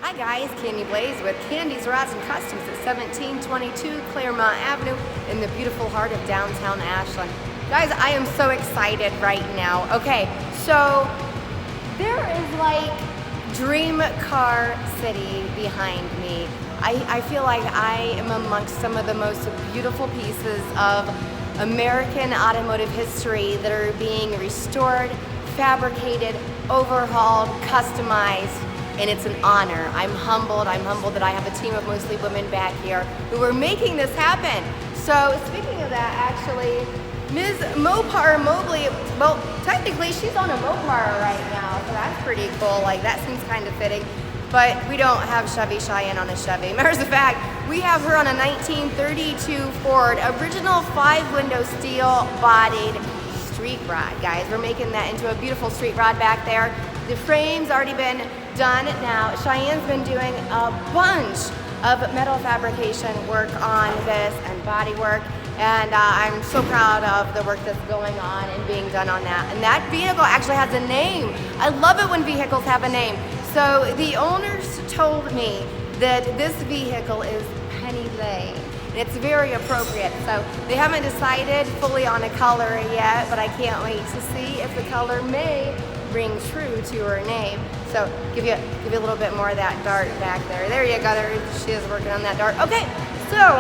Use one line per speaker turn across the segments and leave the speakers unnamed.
Hi guys, Kandi Blaze with Kandi's Rods and Customs at 1722 Claremont Avenue in the beautiful heart of downtown Ashland. Guys, I am so excited right now. Okay, so there is like dream car city behind me. I feel like I am amongst some of the most beautiful pieces of American automotive history that are being restored, fabricated, overhauled, customized, and it's an honor. I'm humbled that I have a team of mostly women back here who are making this happen. So speaking of that, actually, Ms. Mopar Mobley, well, technically she's on a Mopar right now, so that's pretty cool. Like, that seems kind of fitting. But we don't have Chevy Cheyenne on a Chevy. Matter of fact, we have her on a 1932 Ford, original 5-window steel-bodied street rod, guys. We're making that into a beautiful street rod back there. The frame's already been done now. Cheyenne's been doing a bunch of metal fabrication work on this and body work, and I'm so proud of the work that's going on and being done on that. And that vehicle actually has a name. I love it when vehicles have a name. So the owners told me that this vehicle is Penny Lane. And it's very appropriate. So they haven't decided fully on a color yet, but I can't wait to see if the color may ring true to her name. So give you a little bit more of that dart back there. There you go. There she is working on that dart. Okay, so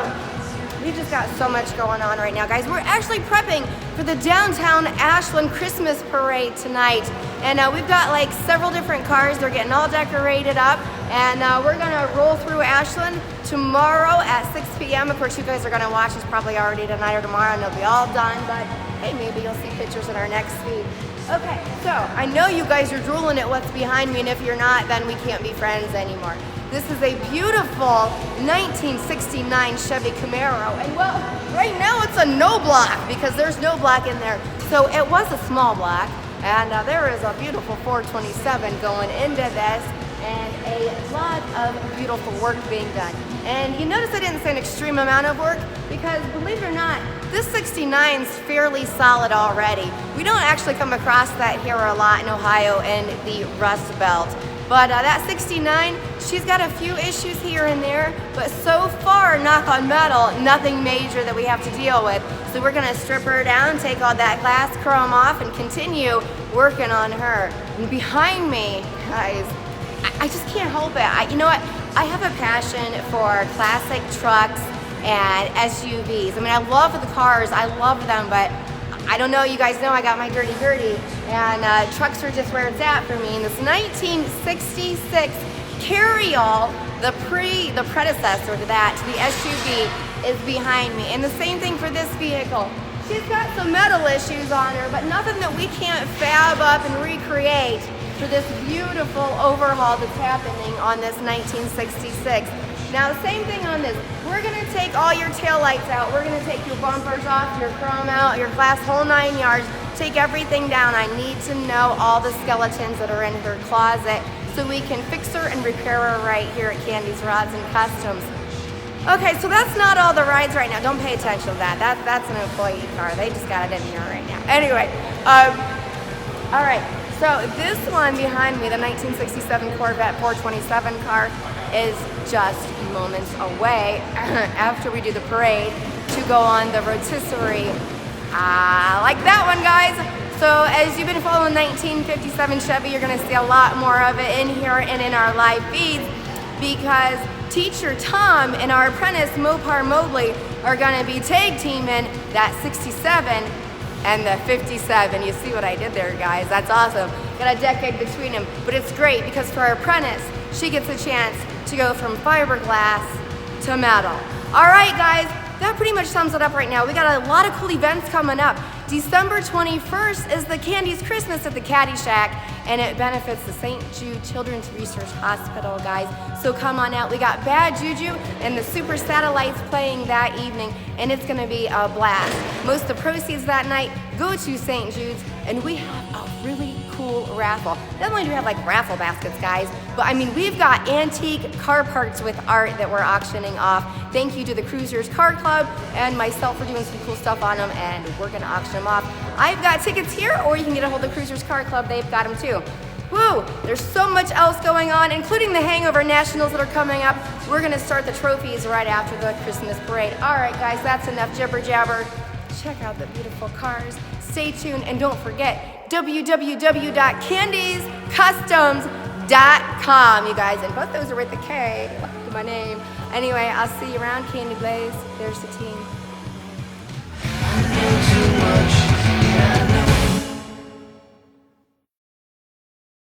we just got so much going on right now, guys. We're actually prepping for the Downtown Ashland Christmas parade tonight. And we've got like several different cars. They're getting all decorated up. And we're gonna roll through Ashland tomorrow at 6 p.m. Of course, you guys are gonna watch this probably already tonight or tomorrow, and they'll be all done. But hey, maybe you'll see pictures in our next feed. Okay, so I know you guys are drooling at what's behind me, and if you're not, then we can't be friends anymore. This is a beautiful 1969 Chevy Camaro, and well, right now it's a no block because there's no block in there. So it was a small block, and there is a beautiful 427 going into this, and a lot of beautiful work being done. And you notice I didn't say an extreme amount of work because, believe it or not, this 69 is fairly solid already. We don't actually come across that here a lot in Ohio in the Rust Belt. But that 69, she's got a few issues here and there, but so far, knock on metal, nothing major that we have to deal with. So we're gonna strip her down, take all that glass chrome off, and continue working on her. And behind me, guys, I just can't help it. You know what? I have a passion for classic trucks and SUVs. I mean, I love the cars, I love them, but I don't know, you guys know I got my dirty, and trucks are just where it's at for me. And this 1966 Carryall, the predecessor to that, to the SUV, is behind me. And the same thing for this vehicle. She's got some metal issues on her, but nothing that we can't fab up and recreate for this beautiful overhaul that's happening on this 1966. Now, same thing on this. We're gonna take all your tail lights out. We're gonna take your bumpers off, your chrome out, your glass, whole 9 yards. Take everything down. I need to know all the skeletons that are in her closet so we can fix her and repair her right here at Kandi's Rods and Customs. Okay, so that's not all the rides right now. Don't pay attention to that. That's an employee car. They just got it in here right now. Anyway, all right. So this one behind me, the 1967 Corvette 427 car, is just moments away after we do the parade to go on the rotisserie. Like that one, guys. So as you've been following 1957 Chevy, you're gonna see a lot more of it in here and in our live feeds because Teacher Tom and our apprentice Mopar Mobley are gonna be tag teaming that 67 and the 57. You see what I did there, guys? That's awesome. Got a decade between them, but it's great because for our apprentice, she gets a chance to go from fiberglass to metal. All right, guys, that pretty much sums it up right now. We got a lot of cool events coming up. December 21st is the Kandi's Christmas at the Caddy Shack, and it benefits the St. Jude Children's Research Hospital, guys. So come on out. We got Bad Juju and the Super Satellites playing that evening, and it's gonna be a blast. Most of the proceeds that night go to St. Jude's, and we have a really cool raffle. Not only do we have like raffle baskets, guys, but I mean, we've got antique car parts with art that we're auctioning off. Thank you to the Cruisers Car Club and myself for doing some cool stuff on them, and we're gonna auction them off. I've got tickets here, or you can get a hold of the Cruisers Car Club. They've got them too. Woo! There's so much else going on, including the Hangover Nationals that are coming up. We're gonna start the trophies right after the Christmas parade. All right, guys, that's enough jibber jabber. Check out the beautiful cars. Stay tuned, and don't forget www.candyscustoms.com, you guys. And both those are with the K, like my name. Anyway, I'll see you around, Kandi Blaze. There's the team.